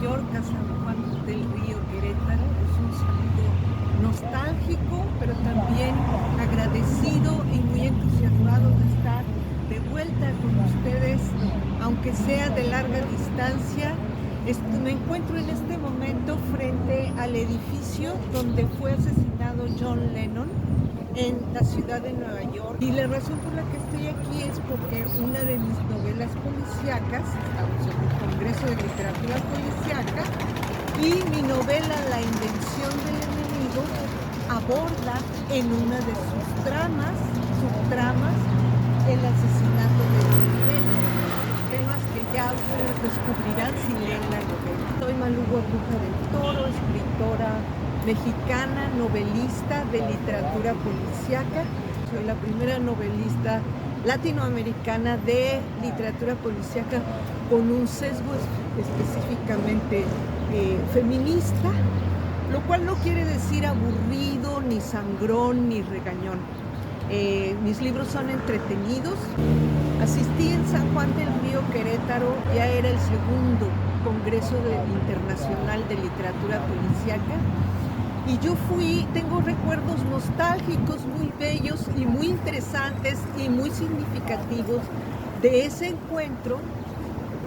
York a San Juan del Río, Querétaro. Es un saludo nostálgico, pero también agradecido y muy entusiasmado de estar de vuelta con ustedes, aunque sea de larga distancia. Me encuentro en este momento frente al edificio donde fue asesinado John Lennon en la ciudad de Nueva York. Y la razón por la que estoy aquí es porque una de mis novelas policíacas, estamos en el Congreso de Literatura Policíaca, y mi novela La Invención del Enemigo aborda en una de sus subtramas, el asesinato de John Lennon. Temas que ya ustedes descubrirán si leen la novela. Soy Malú Guacuja del Toro, escritora mexicana, novelista de literatura policíaca. Soy la primera novelista latinoamericana de literatura policíaca con un sesgo específicamente feminista, lo cual no quiere decir aburrido, ni sangrón, ni regañón. Mis libros son entretenidos. Asistí en San Juan del Río, Querétaro, ya era el segundo Congreso Internacional de Literatura Policíaca. Y yo tengo recuerdos nostálgicos muy bellos y muy interesantes y muy significativos de ese encuentro,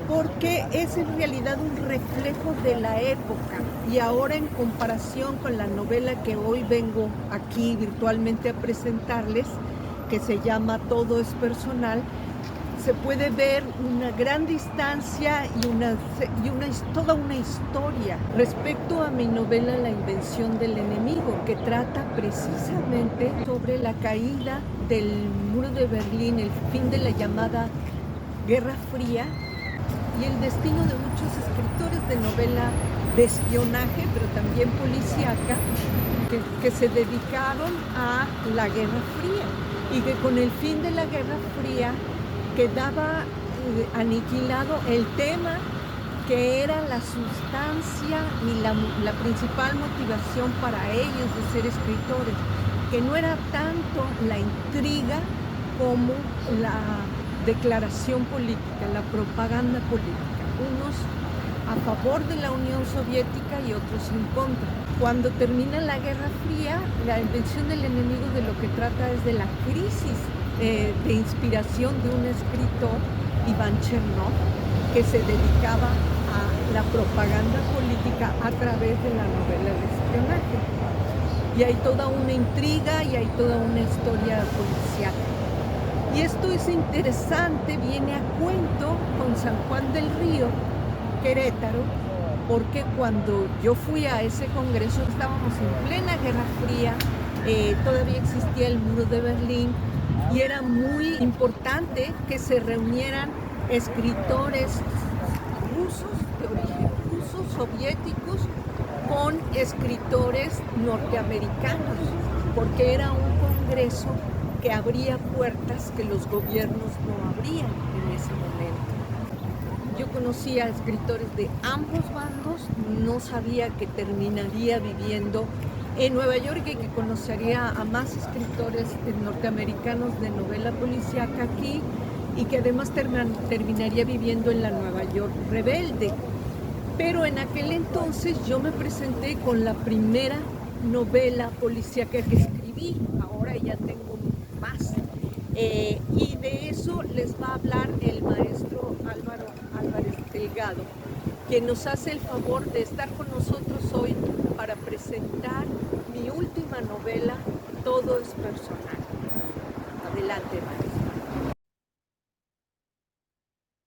porque es en realidad un reflejo de la época. Y ahora, en comparación con la novela que hoy vengo aquí virtualmente a presentarles, que se llama Todo es personal, se puede ver una gran distancia y toda una historia respecto a mi novela La Invención del Enemigo, que trata precisamente sobre la caída del muro de Berlín, el fin de la llamada Guerra Fría, y el destino de muchos escritores de novela de espionaje, pero también policíaca, que se dedicaron a la Guerra Fría, y que con el fin de la Guerra Fría quedaba aniquilado el tema que era la sustancia y la principal motivación para ellos de ser escritores, que no era tanto la intriga como la declaración política, la propaganda política, unos a favor de la Unión Soviética y otros en contra. Cuando termina la Guerra Fría, La Invención del Enemigo de lo que trata es de la crisis de inspiración de un escritor, Iván Chernov, que se dedicaba a la propaganda política a través de la novela de espionaje. Y hay toda una intriga y hay toda una historia policial. Y esto es interesante, viene a cuento con San Juan del Río, Querétaro, porque cuando yo fui a ese congreso estábamos en plena Guerra Fría, todavía existía el muro de Berlín, y era muy importante que se reunieran escritores rusos, de origen ruso, soviéticos, con escritores norteamericanos, porque era un congreso que abría puertas que los gobiernos no abrían en ese momento. Yo conocía a escritores de ambos bandos, no sabía que terminaría viviendo en Nueva York y que conocería a más escritores norteamericanos de novela policíaca aquí, y que además terminaría viviendo en la Nueva York rebelde. Pero en aquel entonces yo me presenté con la primera novela policíaca que escribí, ahora ya tengo más. Y de eso les va a hablar el maestro Álvaro Álvarez Delgado, que nos hace el favor de estar con nosotros hoy para presentar mi última novela, Todo es personal. Adelante, maestro.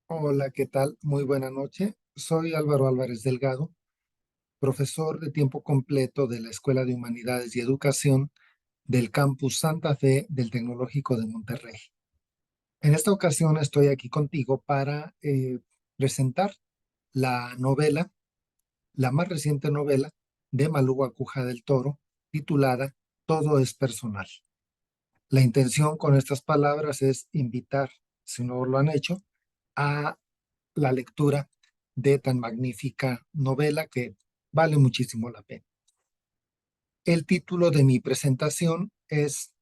Hola, ¿qué tal? Muy buena noche. Soy Álvaro Álvarez Delgado, profesor de tiempo completo de la Escuela de Humanidades y Educación del Campus Santa Fe del Tecnológico de Monterrey. En esta ocasión estoy aquí contigo para presentar la novela, la más reciente novela de Malú Guacuja del Toro, titulada Todo es personal. La intención con estas palabras es invitar, si no lo han hecho, a la lectura de tan magnífica novela que vale muchísimo la pena. El título de mi presentación es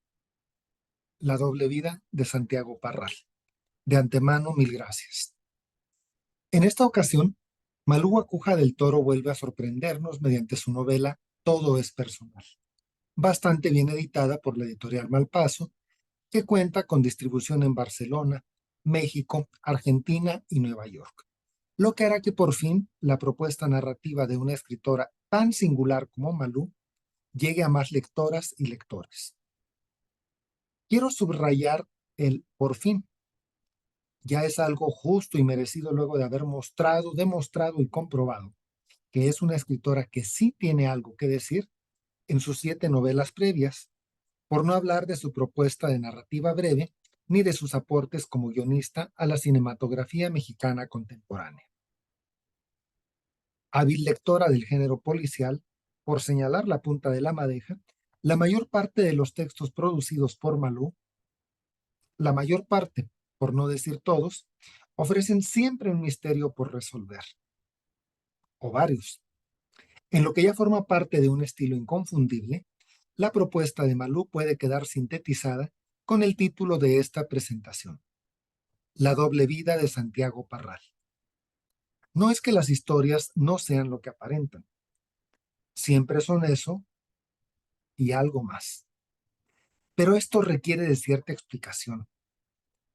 La doble vida de Santiago Parral. De antemano, mil gracias. En esta ocasión Malú Acuja del Toro vuelve a sorprendernos mediante su novela Todo es personal, bastante bien editada por la editorial Malpaso, que cuenta con distribución en Barcelona, México, Argentina y Nueva York, lo que hará que por fin la propuesta narrativa de una escritora tan singular como Malú llegue a más lectoras y lectores. Quiero subrayar el por fin. Ya es algo justo y merecido luego de haber demostrado y comprobado que es una escritora que sí tiene algo que decir en sus 7 novelas previas, por no hablar de su propuesta de narrativa breve ni de sus aportes como guionista a la cinematografía mexicana contemporánea. Hábil lectora del género policial, por señalar la punta de la madeja, la mayor parte de los textos producidos por Malú, la mayor parte, por no decir todos, ofrecen siempre un misterio por resolver, o varios. En lo que ya forma parte de un estilo inconfundible, la propuesta de Malú puede quedar sintetizada con el título de esta presentación: La doble vida de Santiago Parral. No es que las historias no sean lo que aparentan, siempre son eso y algo más. Pero esto requiere de cierta explicación,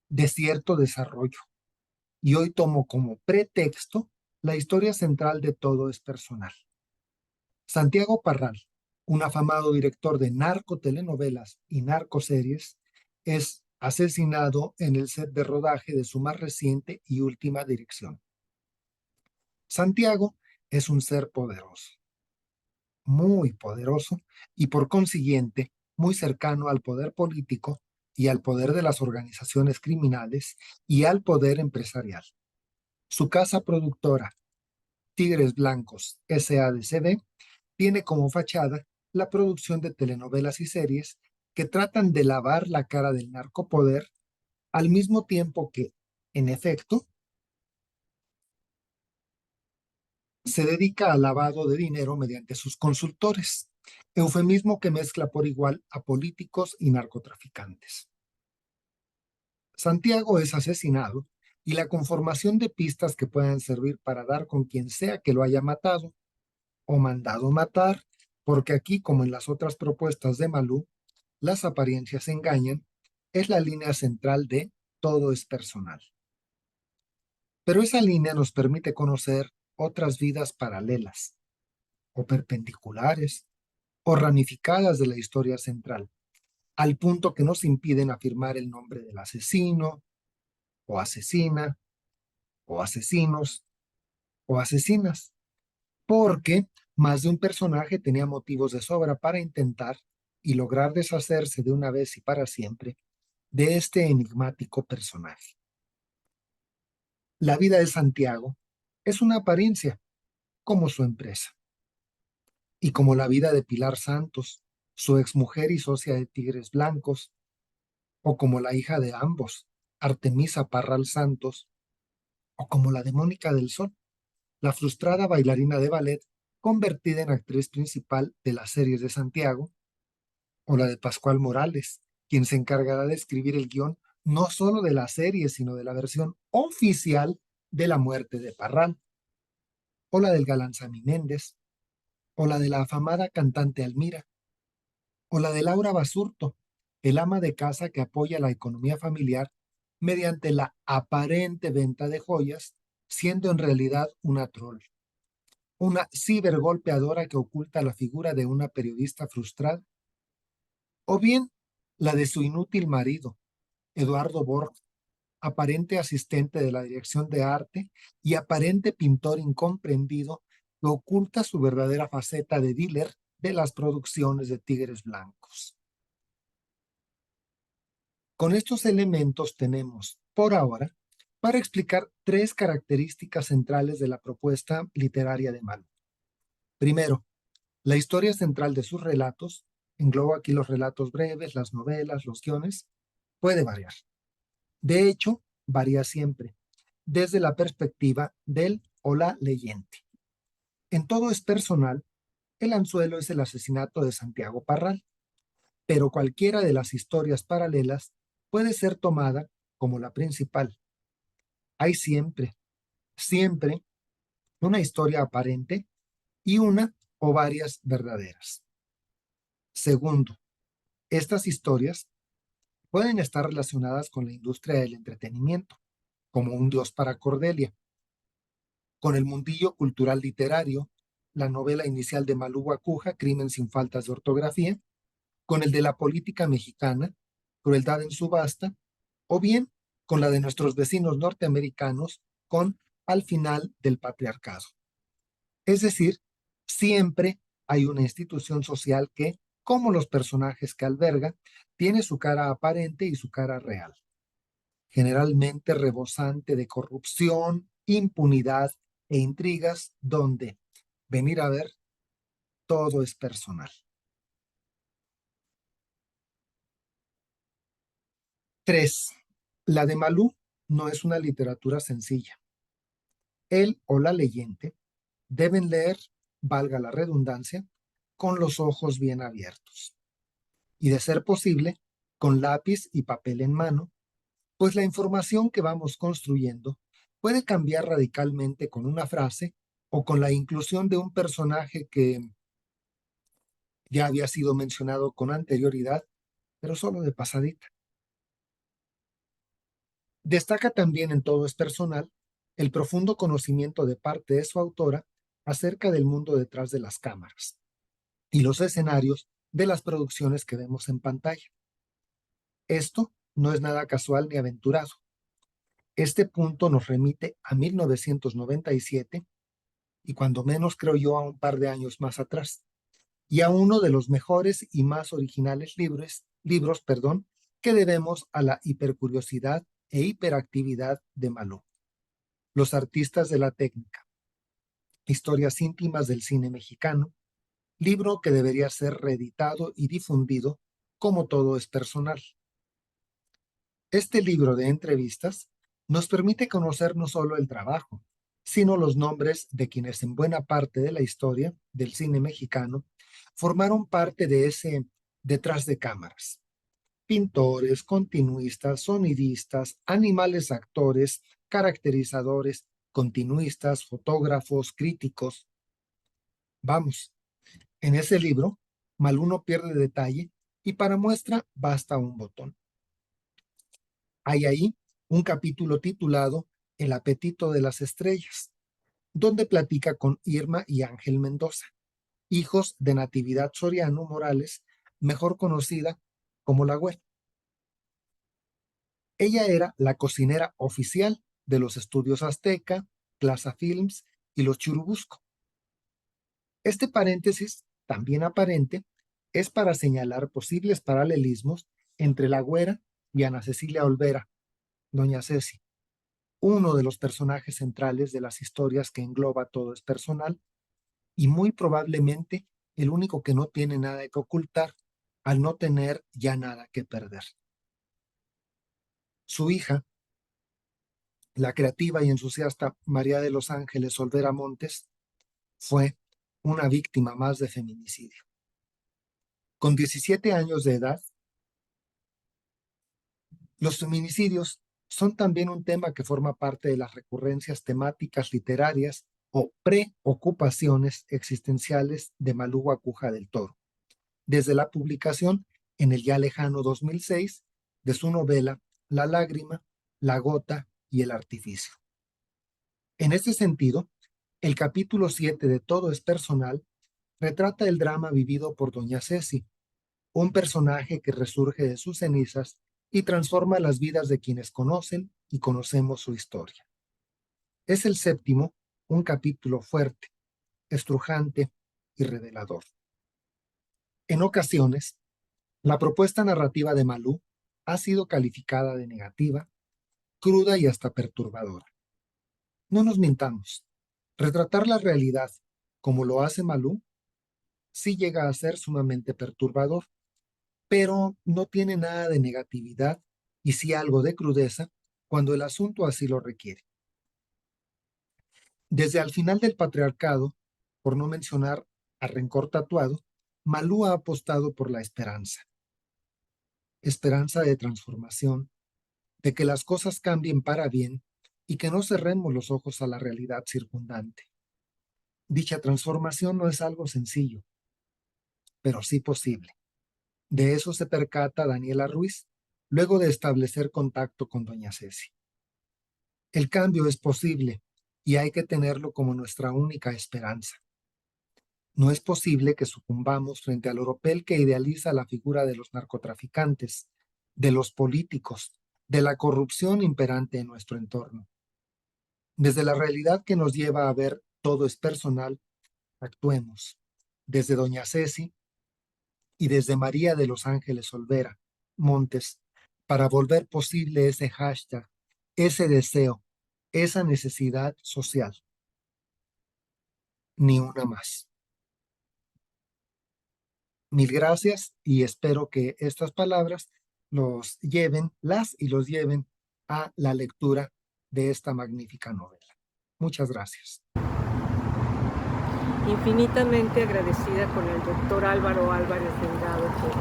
de cierto desarrollo, y hoy tomo como pretexto la historia central de Todo es personal. Santiago Parral, un afamado director de narcotelenovelas y narcoseries, es asesinado en el set de rodaje de su más reciente y última dirección. Santiago es un ser poderoso, muy poderoso, y por consiguiente muy cercano al poder político y al poder de las organizaciones criminales y al poder empresarial. Su casa productora, Tigres Blancos SADCB, tiene como fachada la producción de telenovelas y series que tratan de lavar la cara del narcopoder, al mismo tiempo que, en efecto, se dedica al lavado de dinero mediante sus consultores, eufemismo que mezcla por igual a políticos y narcotraficantes. Santiago es asesinado y la conformación de pistas que puedan servir para dar con quien sea que lo haya matado o mandado matar, porque aquí, como en las otras propuestas de Malú, las apariencias engañan, es la línea central de Todo es personal. Pero esa línea nos permite conocer otras vidas paralelas, o perpendiculares, o ramificadas de la historia central, al punto que nos impiden afirmar el nombre del asesino, o asesina, o asesinos, o asesinas, porque más de un personaje tenía motivos de sobra para intentar y lograr deshacerse de una vez y para siempre de este enigmático personaje. La vida de Santiago es una apariencia, como su empresa, y como la vida de Pilar Santos, su exmujer y socia de Tigres Blancos, o como la hija de ambos, Artemisa Parral Santos, o como la de Mónica del Sol, la frustrada bailarina de ballet convertida en actriz principal de las series de Santiago, o la de Pascual Morales, quien se encargará de escribir el guión no solo de la serie, sino de la versión oficial de la muerte de Parral, o la del galán Sammy Méndez, o la de la afamada cantante Almira, o la de Laura Basurto, el ama de casa que apoya la economía familiar mediante la aparente venta de joyas, siendo en realidad una troll, una cibergolpeadora que oculta la figura de una periodista frustrada, o bien la de su inútil marido, Eduardo Borg, aparente asistente de la dirección de arte y aparente pintor incomprendido que oculta su verdadera faceta de dealer de las producciones de Tigres Blancos. Con estos elementos tenemos, por ahora, para explicar 3 características centrales de la propuesta literaria de Malú. Primero, la historia central de sus relatos, englobo aquí los relatos breves, las novelas, los guiones, puede variar. De hecho, varía siempre, desde la perspectiva del o la leyente. En Todo es personal, el anzuelo es el asesinato de Santiago Parral, pero cualquiera de las historias paralelas puede ser tomada como la principal. Hay siempre, siempre una historia aparente y una o varias verdaderas. Segundo, estas historias pueden estar relacionadas con la industria del entretenimiento, como Un Dios para Cordelia, con el mundillo cultural literario, la novela inicial de Malú Guacuja, Crimen sin faltas de ortografía, con el de la política mexicana, Crueldad en subasta, o bien con la de nuestros vecinos norteamericanos, con Al final del patriarcado. Es decir, siempre hay una institución social que, como los personajes que alberga, tiene su cara aparente y su cara real, generalmente rebosante de corrupción, impunidad e intrigas, donde, venir a ver, todo es personal. 3. La de Malú no es una literatura sencilla. Él o la leyente deben leer, valga la redundancia, con los ojos bien abiertos y, de ser posible, con lápiz y papel en mano, pues la información que vamos construyendo puede cambiar radicalmente con una frase o con la inclusión de un personaje que ya había sido mencionado con anterioridad, pero solo de pasadita. Destaca también en Todo es personal el profundo conocimiento de parte de su autora acerca del mundo detrás de las cámaras y los escenarios de las producciones que vemos en pantalla. Esto no es nada casual ni aventurado. Este punto nos remite a 1997 y cuando menos creo yo a un par de años más atrás, y a uno de los mejores y más originales libros que debemos a la hipercuriosidad e hiperactividad de Malú. Los artistas de la técnica, historias íntimas del cine mexicano, libro que debería ser reeditado y difundido como Todo es personal. Este libro de entrevistas nos permite conocer no solo el trabajo, sino los nombres de quienes en buena parte de la historia del cine mexicano formaron parte de ese detrás de cámaras. Pintores, continuistas, sonidistas, animales actores, caracterizadores, continuistas, fotógrafos, críticos. Vamos, en ese libro, Malú no pierde detalle y para muestra basta un botón. Hay ahí un capítulo titulado El apetito de las estrellas, donde platica con Irma y Ángel Mendoza, hijos de Natividad Soriano Morales, mejor conocida como la Güera. Ella era la cocinera oficial de los estudios Azteca, Plaza Films y los Churubusco. Este paréntesis, también aparente, es para señalar posibles paralelismos entre la Güera y Ana Cecilia Olvera, Doña Ceci, uno de los personajes centrales de las historias que engloba Todo es personal, y muy probablemente el único que no tiene nada que ocultar al no tener ya nada que perder. Su hija, la creativa y entusiasta María de los Ángeles Olvera Montes, fue una víctima más de feminicidio. Con 17 años de edad, los feminicidios son también un tema que forma parte de las recurrencias temáticas literarias o preocupaciones existenciales de Malú Guacuja del Toro, desde la publicación en el ya lejano 2006 de su novela La lágrima, la gota y el artificio. En este sentido, el capítulo 7 de Todo es personal retrata el drama vivido por Doña Ceci, un personaje que resurge de sus cenizas y transforma las vidas de quienes conocen y conocemos su historia. Es el séptimo, un capítulo fuerte, estrujante y revelador. En ocasiones, la propuesta narrativa de Malú ha sido calificada de negativa, cruda y hasta perturbadora. No nos mintamos, retratar la realidad como lo hace Malú sí llega a ser sumamente perturbador, pero no tiene nada de negatividad y sí algo de crudeza cuando el asunto así lo requiere. Desde al final del patriarcado, por no mencionar a Rencor Tatuado, Malú ha apostado por la esperanza. Esperanza de transformación, de que las cosas cambien para bien y que no cerremos los ojos a la realidad circundante. Dicha transformación no es algo sencillo, pero sí posible. De eso se percata Daniela Ruiz, luego de establecer contacto con doña Ceci. El cambio es posible y hay que tenerlo como nuestra única esperanza. No es posible que sucumbamos frente al oropel que idealiza la figura de los narcotraficantes, de los políticos, de la corrupción imperante en nuestro entorno. Desde la realidad que nos lleva a ver todo es personal, actuemos. Desde doña Ceci y desde María de los Ángeles Olvera, Montes, para volver posible ese hashtag, ese deseo, esa necesidad social. Ni una más. Mil gracias y espero que estas palabras los lleven a la lectura de esta magnífica novela. Muchas gracias. Infinitamente agradecida con el doctor Álvaro Álvarez Delgado por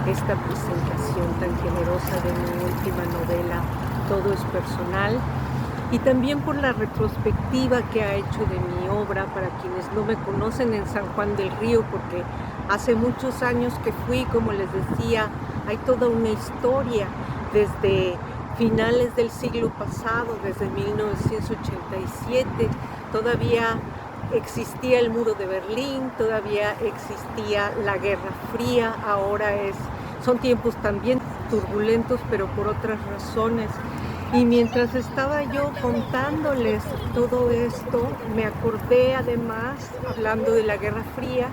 esta presentación tan generosa de mi última novela, Todo es Personal, y también por la retrospectiva que ha hecho de mi obra para quienes no me conocen en San Juan del Río, porque hace muchos años que fui, como les decía, hay toda una historia desde finales del siglo pasado, desde 1987, todavía existía el muro de Berlín, todavía existía la Guerra Fría, ahora son tiempos también turbulentos, pero por otras razones. Y mientras estaba yo contándoles todo esto, me acordé además, hablando de la Guerra Fría,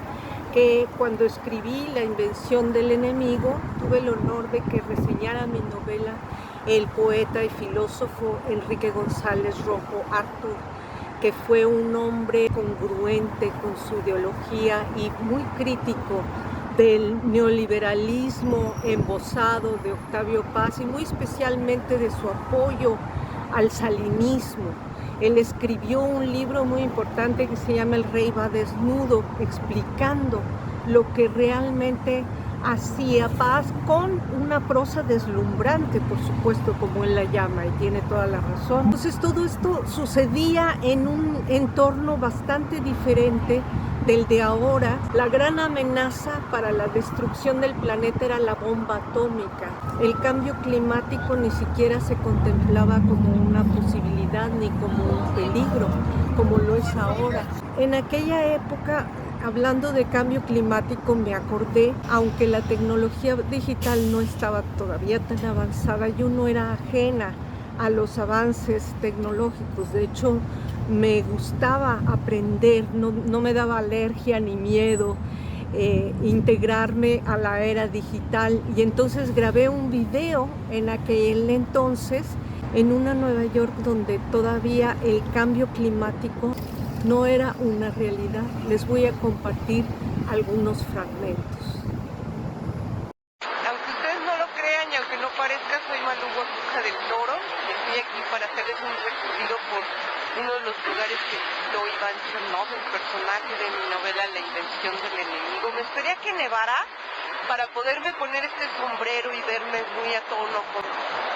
que cuando escribí La invención del enemigo, tuve el honor de que reseñara mi novela el poeta y filósofo Enrique González Rojo Artur, que fue un hombre congruente con su ideología y muy crítico del neoliberalismo embosado de Octavio Paz y muy especialmente de su apoyo al salinismo. Él escribió un libro muy importante que se llama El Rey va desnudo, explicando lo que realmente hacía Paz con una prosa deslumbrante, por supuesto, como él la llama, y tiene toda la razón. Entonces todo esto sucedía en un entorno bastante diferente del de ahora. La gran amenaza para la destrucción del planeta era la bomba atómica. El cambio climático ni siquiera se contemplaba como una posibilidad ni como un peligro, como lo es ahora. En aquella época, hablando de cambio climático, me acordé, aunque la tecnología digital no estaba todavía tan avanzada, yo no era ajena a los avances tecnológicos. De hecho, me gustaba aprender, no me daba alergia ni miedo integrarme a la era digital. Y entonces grabé un video en aquel entonces en una Nueva York donde todavía el cambio climático no era una realidad. Les voy a compartir algunos fragmentos. Aunque ustedes no lo crean y aunque no parezca, soy Malú Guacuja del Toro. Estoy aquí para hacerles un recorrido por uno de los lugares que visitó Iván Chernov, el personaje de mi novela La invención del enemigo. Me esperé a que nevara para poderme poner este sombrero y verme muy a tono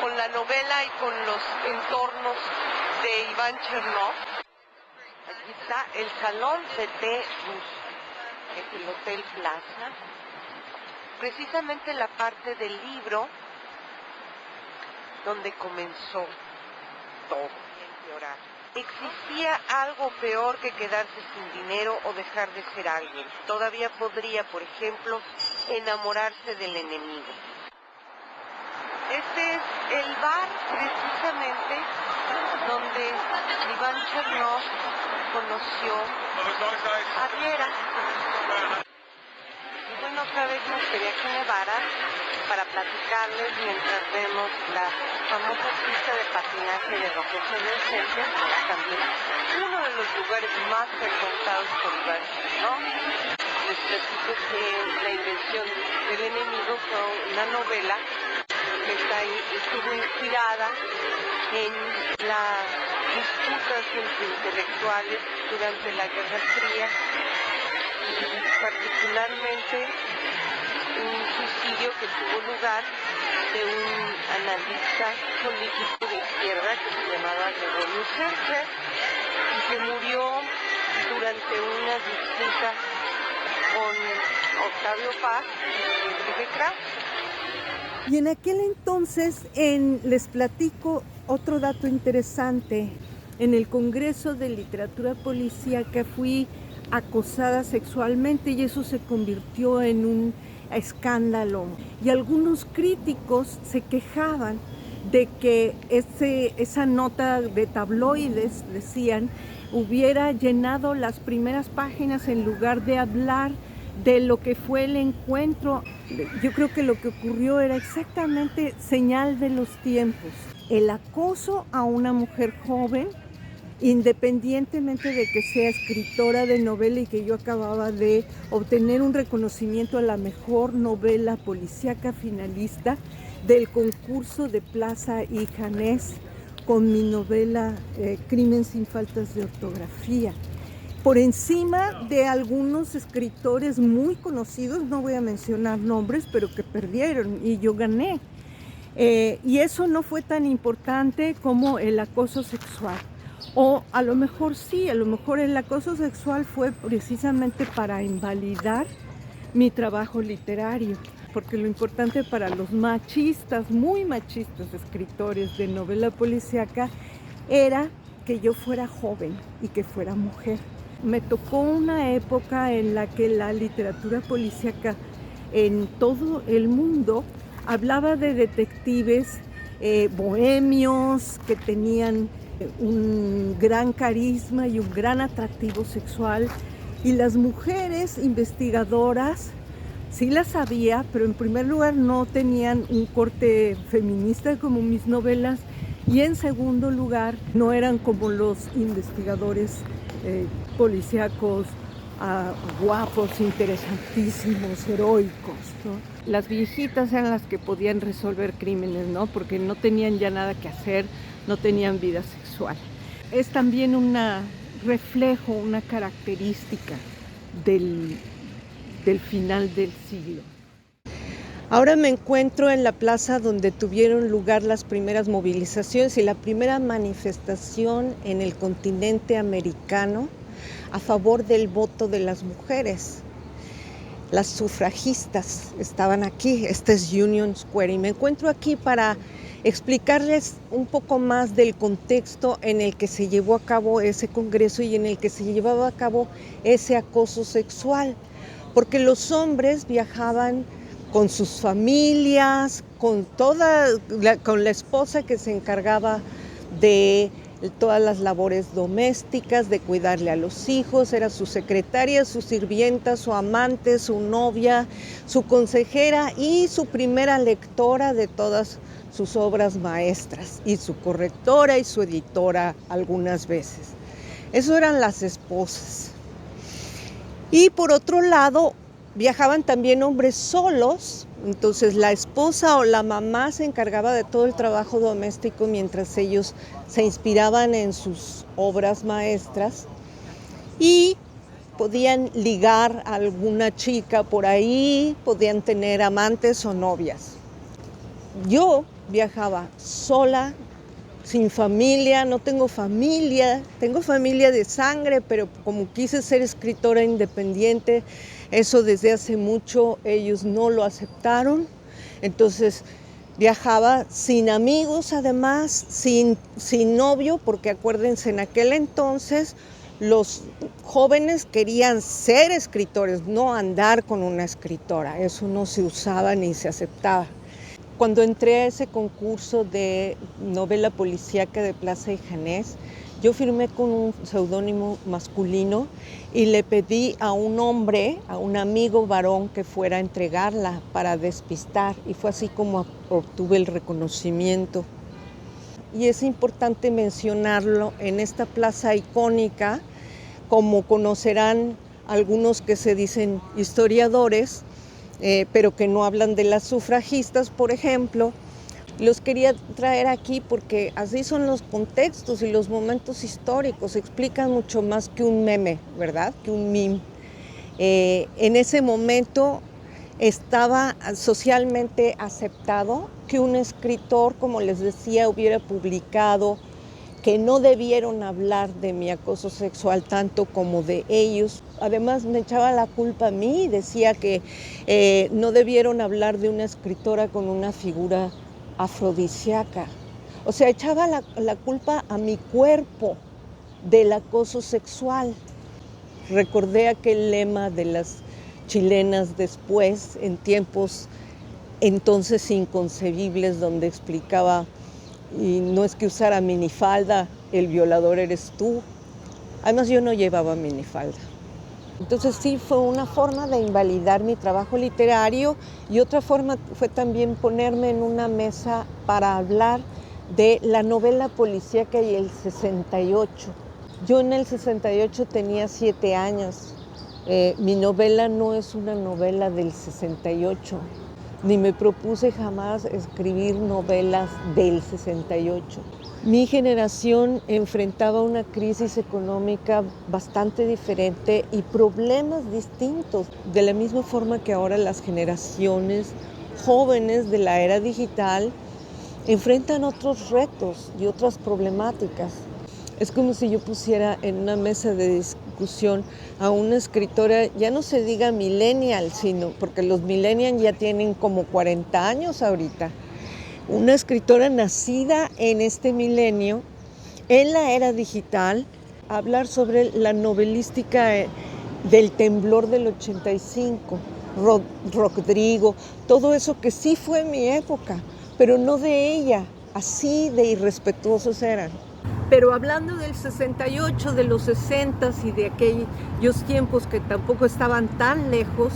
con la novela y con los entornos de Iván Chernov. Aquí está el Salón de Té Ruso, es el Hotel Plaza. Precisamente la parte del libro donde comenzó todo y empeorar. Existía algo peor que quedarse sin dinero o dejar de ser alguien. Todavía podría, por ejemplo, enamorarse del enemigo. Este es el bar, precisamente, donde Iván Chernov conoció a Viera. Y bueno, otra vez me gustaría que nevara para platicarles mientras vemos la famosa pista de patinaje de Rocoso del Centro, también uno de los lugares más frecuentados por Iván Chernov. Les platico que La invención del enemigo fue una novela que estuvo inspirada en las disputas entre intelectuales durante la Guerra Fría, y particularmente un suicidio que tuvo lugar de un analista político de izquierda que se llamaba Gregorio Serger y que murió durante unas disputas con Octavio Paz y Enrique Krause. Y en aquel entonces, les platico otro dato interesante. En el Congreso de Literatura Policíaca fui acosada sexualmente y eso se convirtió en un escándalo. Y algunos críticos se quejaban de que esa nota de tabloides, decían, hubiera llenado las primeras páginas en lugar de hablar de lo que fue el encuentro. Yo creo que lo que ocurrió era exactamente señal de los tiempos. El acoso a una mujer joven, independientemente de que sea escritora de novela y que yo acababa de obtener un reconocimiento a la mejor novela policíaca finalista del concurso de Plaza y Janés con mi novela Crimen sin faltas de ortografía. Por encima de algunos escritores muy conocidos, no voy a mencionar nombres, pero que perdieron y yo gané. Y eso no fue tan importante como el acoso sexual. O a lo mejor sí, a lo mejor el acoso sexual fue precisamente para invalidar mi trabajo literario, porque lo importante para los machistas, muy machistas escritores de novela policíaca era que yo fuera joven y que fuera mujer. Me tocó una época en la que la literatura policíaca en todo el mundo hablaba de detectives bohemios que tenían un gran carisma y un gran atractivo sexual, y las mujeres investigadoras sí las había, pero en primer lugar no tenían un corte feminista como mis novelas, y en segundo lugar no eran como los investigadores policíacos guapos, interesantísimos, heroicos, ¿no? Las viejitas eran las que podían resolver crímenes, ¿no? Porque no tenían ya nada que hacer, no tenían vida sexual. Es también un reflejo, una característica del final del siglo. Ahora me encuentro en la plaza donde tuvieron lugar las primeras movilizaciones y la primera manifestación en el continente americano a favor del voto de las mujeres. Las sufragistas estaban aquí, este es Union Square, y me encuentro aquí para explicarles un poco más del contexto en el que se llevó a cabo ese congreso y en el que se llevaba a cabo ese acoso sexual, porque los hombres viajaban con sus familias, con la esposa que se encargaba de todas las labores domésticas, de cuidarle a los hijos, era su secretaria, su sirvienta, su amante, su novia, su consejera y su primera lectora de todas sus obras maestras, y su correctora y su editora algunas veces. Eso eran las esposas. Y por otro lado, viajaban también hombres solos, entonces la esposa o la mamá se encargaba de todo el trabajo doméstico mientras ellos se inspiraban en sus obras maestras y podían ligar a alguna chica por ahí, podían tener amantes o novias. Yo viajaba sola, sin familia, no tengo familia, tengo familia de sangre, pero como quise ser escritora independiente, eso desde hace mucho ellos no lo aceptaron. Entonces viajaba sin amigos, además, sin novio, porque acuérdense, en aquel entonces los jóvenes querían ser escritores, no andar con una escritora, eso no se usaba ni se aceptaba. Cuando entré a ese concurso de novela policíaca de Plaza y Janés, yo firmé con un seudónimo masculino y le pedí a un hombre, a un amigo varón, que fuera a entregarla para despistar, y fue así como obtuve el reconocimiento. Y es importante mencionarlo en esta plaza icónica, como conocerán algunos que se dicen historiadores, pero que no hablan de las sufragistas, por ejemplo. Los quería traer aquí porque así son los contextos y los momentos históricos, explican mucho más que un meme, ¿verdad? Que un meme. En ese momento estaba socialmente aceptado que un escritor, como les decía, hubiera publicado, que no debieron hablar de mi acoso sexual tanto como de ellos. Además me echaba la culpa a mí, decía que no debieron hablar de una escritora con una figura afrodisíaca. O sea, echaba la culpa a mi cuerpo del acoso sexual. Recordé aquel lema de las chilenas después, en tiempos entonces inconcebibles, donde explicaba: y no es que usara minifalda, el violador eres tú. Además, yo no llevaba minifalda. Entonces sí, fue una forma de invalidar mi trabajo literario, y otra forma fue también ponerme en una mesa para hablar de la novela policíaca y el 68. Yo en el 68 tenía 7 años. Mi novela no es una novela del 68. Ni me propuse jamás escribir novelas del 68. Mi generación enfrentaba una crisis económica bastante diferente y problemas distintos, de la misma forma que ahora las generaciones jóvenes de la era digital enfrentan otros retos y otras problemáticas. Es como si yo pusiera en una mesa de discusión a una escritora, ya no se diga millennial, sino porque los millennials ya tienen como 40 años ahorita. Una escritora nacida en este milenio, en la era digital, hablar sobre la novelística del temblor del 85, Rodrigo, todo eso que sí fue mi época, pero no de ella, así de irrespetuosos eran. Pero hablando del 68, de los 60 y de aquellos tiempos que tampoco estaban tan lejos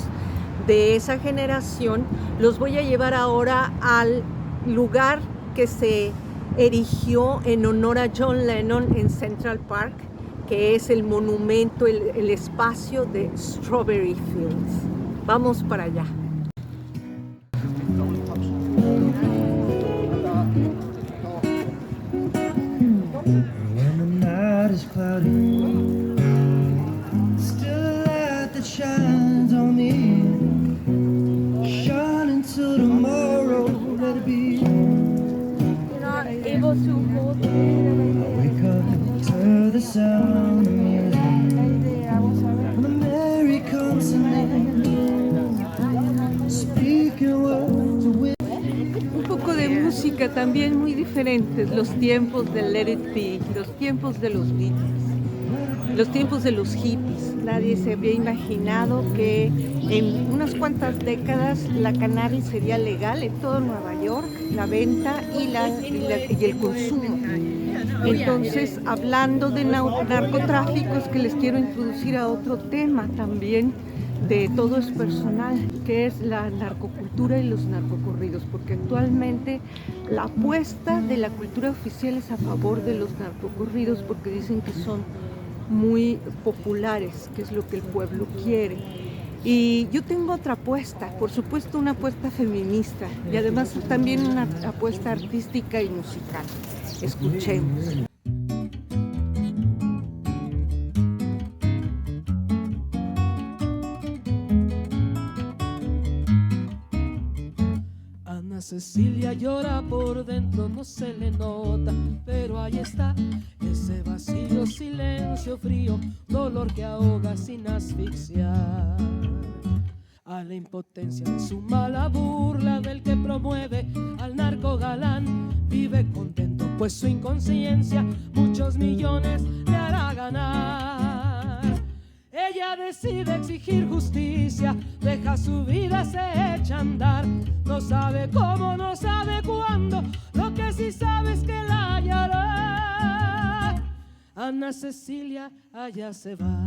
de esa generación, los voy a llevar ahora al lugar que se erigió en honor a John Lennon en Central Park, que es el monumento, el espacio de Strawberry Fields. Vamos para allá. Is cloudy, still a light that shines on me, shine until tomorrow, let it be. You're not able to hold it. Wake up to the sound of music, and the merry comes singing, speaking words of wisdom. Un poco de música también muy diferentes, los tiempos del Let It Be, los tiempos de los Beatles, los tiempos de los hippies. Nadie se había imaginado que en unas cuantas décadas la cannabis sería legal en todo Nueva York, la venta y el consumo. Entonces, hablando de narcotráfico, es que les quiero introducir a otro tema también, de Todo es Personal, que es la narcocultura y los narcocorridos, porque actualmente la apuesta de la cultura oficial es a favor de los narcocorridos, porque dicen que son muy populares, que es lo que el pueblo quiere. Y yo tengo otra apuesta, por supuesto una apuesta feminista, y además también una apuesta artística y musical. Escuchemos. Cecilia llora por dentro, no se le nota, pero ahí está, ese vacío, silencio, frío, dolor que ahoga sin asfixiar. A la impotencia de su mala burla del que promueve al narco galán, vive contento pues su inconsciencia muchos millones le hará ganar. Ella decide exigir justicia, deja su vida, se echa a andar. No sabe cómo, no sabe cuándo, lo que sí sabe es que la hallará. Ana Cecilia allá se va.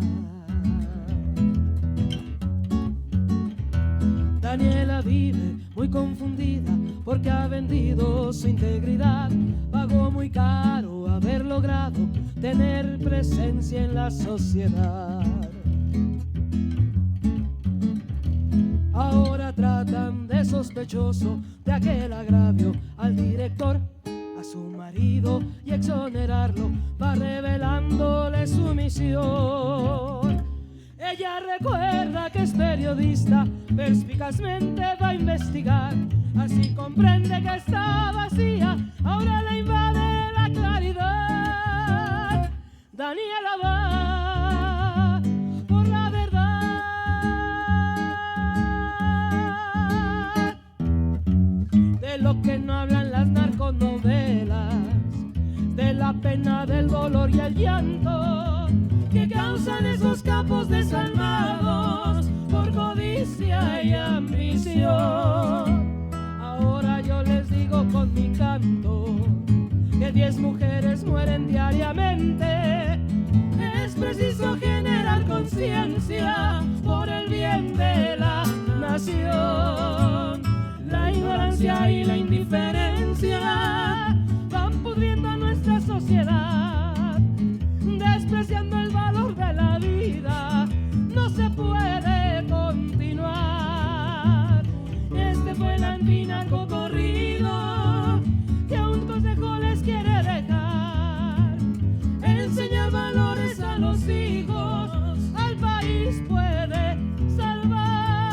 Daniela vive muy confundida porque ha vendido su integridad. Pagó muy caro haber logrado tener presencia en la sociedad. Ahora tratan de sospechoso de aquel agravio al director, a su marido, y exonerarlo va revelándole su misión. Ella recuerda que es periodista, perspicazmente va a investigar, así comprende que está vacía, ahora la invade la claridad. Daniela va por la verdad, de lo que no hablan las narconovelas, de la pena, del dolor y el llanto que causan esos capos desalmados por codicia y ambición. Ahora yo les digo con mi canto que 10 mujeres mueren diariamente. Es preciso generar conciencia por el bien de la nación. La ignorancia y la indiferencia van pudriendo a nuestra sociedad, despreciando el valor de la vida. No se puede continuar. Este fue el antinaco corrido que un consejo les quiere dejar. Enseñar valores a los hijos, al país puede salvar.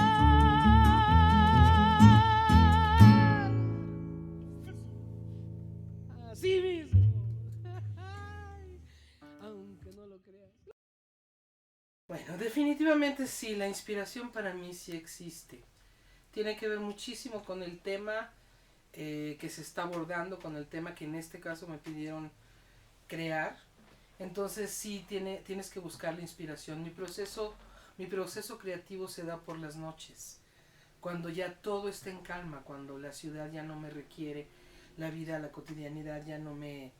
Así mismo. Aunque no lo creas. Bueno, definitivamente sí, la inspiración para mí sí existe. Tiene que ver muchísimo con el tema que se está abordando, con el tema que en este caso me pidieron crear. Entonces sí tienes que buscar la inspiración. Mi proceso creativo se da por las noches, cuando ya todo está en calma, cuando la ciudad ya no me requiere, la vida, la cotidianidad ya no me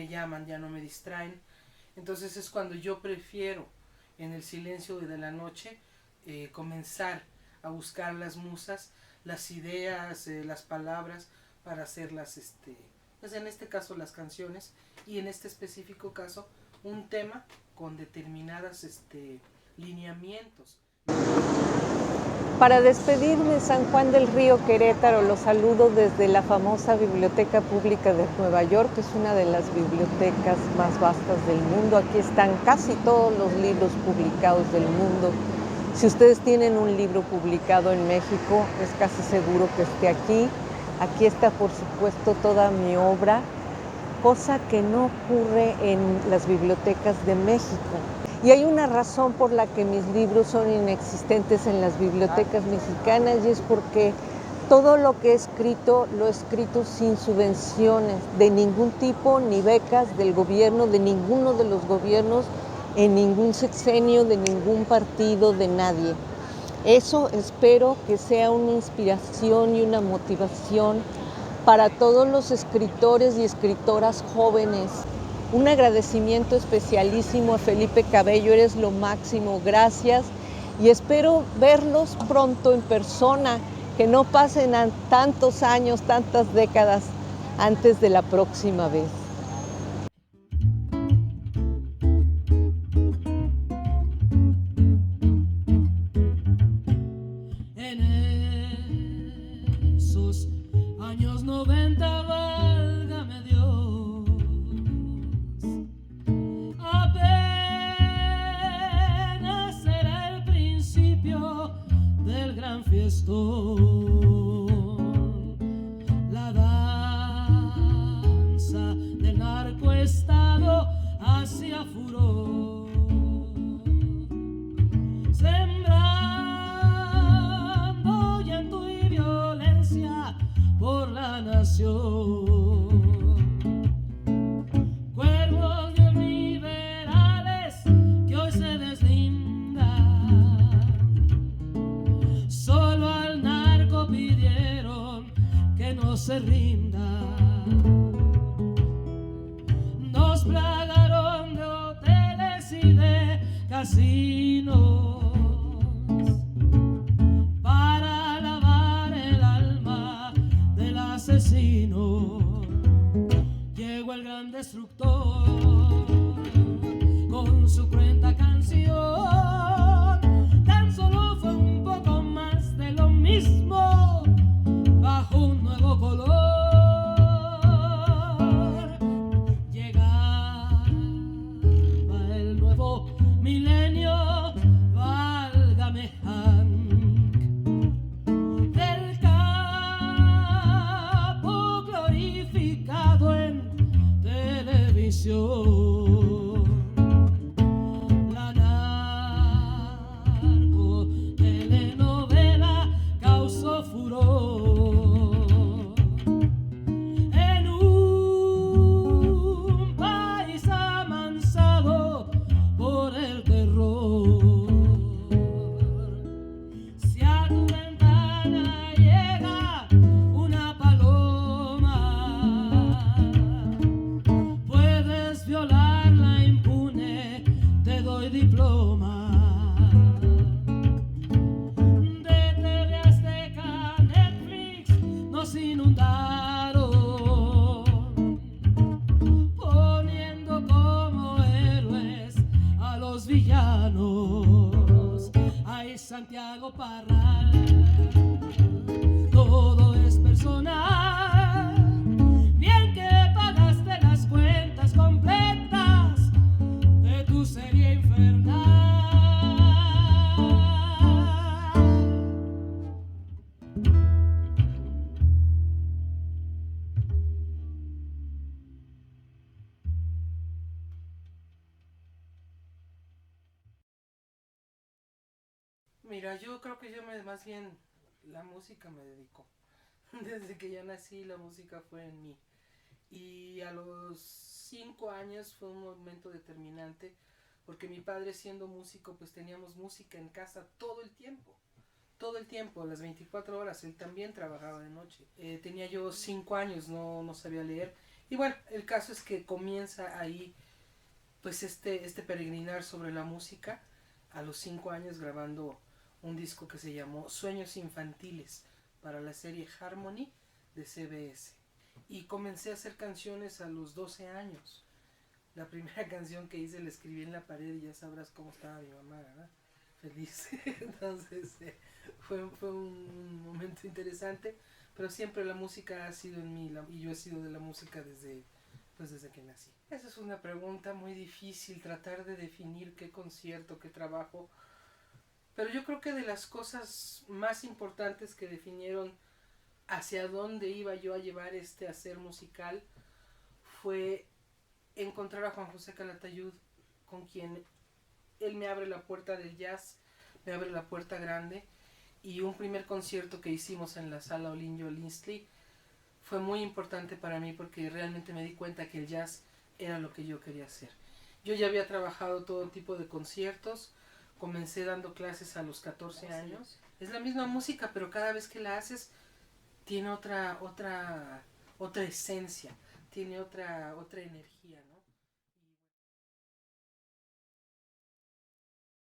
llaman, ya no me distraen. Entonces es cuando yo prefiero, en el silencio de la noche, comenzar a buscar las musas, las ideas, las palabras para hacerlas, pues en este caso las canciones, y en este específico caso un tema con determinadas lineamientos. Para despedirme, San Juan del Río, Querétaro, los saludo desde la famosa Biblioteca Pública de Nueva York, que es una de las bibliotecas más vastas del mundo. Aquí están casi todos los libros publicados del mundo. Si ustedes tienen un libro publicado en México, es casi seguro que esté aquí. Aquí está, por supuesto, toda mi obra, cosa que no ocurre en las bibliotecas de México. Y hay una razón por la que mis libros son inexistentes en las bibliotecas mexicanas, y es porque todo lo que he escrito, lo he escrito sin subvenciones de ningún tipo, ni becas del gobierno, de ninguno de los gobiernos, en ningún sexenio, de ningún partido, de nadie. Eso espero que sea una inspiración y una motivación para todos los escritores y escritoras jóvenes. Un agradecimiento especialísimo a Felipe Cabello, eres lo máximo, gracias, y espero verlos pronto en persona, que no pasen tantos años, tantas décadas antes de la próxima vez. En esos años 90, válgame Dios, apenas era el principio del gran fiestón. La danza del narcoestado hacía furor, sembrando llanto y violencia por la nación. Cuervos neoliberales que hoy se deslindan, solo al narco pidieron que no se rinda. Nos plagaron de hoteles y de casinos para lavar el alma del asesino. Llegó el gran destructor con su cruenta canción. Tan solo fue un poco más de lo mismo, bajo un nuevo color. Llegaba el nuevo milenio, válgame Hank, del capo glorificado en televisión. Santiago Parral. Todo es personal. Bien que pagaste las cuentas completas de tu serie infernal. Mira, yo creo que más bien la música me dedicó. Desde que ya nací la música fue en mí. Y a los 5 años fue un momento determinante porque mi padre siendo músico pues teníamos música en casa todo el tiempo, las 24 horas. Él también trabajaba de noche. Tenía yo 5 años, no sabía leer. Y bueno, el caso es que comienza ahí pues este peregrinar sobre la música a los 5 años grabando un disco que se llamó Sueños Infantiles para la serie Harmony de CBS. Y comencé a hacer canciones a los 12 años. La primera canción que hice la escribí en la pared y ya sabrás cómo estaba mi mamá, ¿verdad? Feliz. Entonces fue un momento interesante, pero siempre la música ha sido en mí y yo he sido de la música desde que nací. Esa es una pregunta muy difícil, tratar de definir qué concierto, qué trabajo. Pero yo creo que de las cosas más importantes que definieron hacia dónde iba yo a llevar este hacer musical fue encontrar a Juan José Calatayud, con quien él me abre la puerta del jazz, me abre la puerta grande, y un primer concierto que hicimos en la sala Olinjo Linsley fue muy importante para mí porque realmente me di cuenta que el jazz era lo que yo quería hacer. Yo ya había trabajado todo tipo de conciertos, comencé dando clases a los 14 años. Es la misma música, pero cada vez que la haces tiene otra esencia, tiene otra energía, ¿no?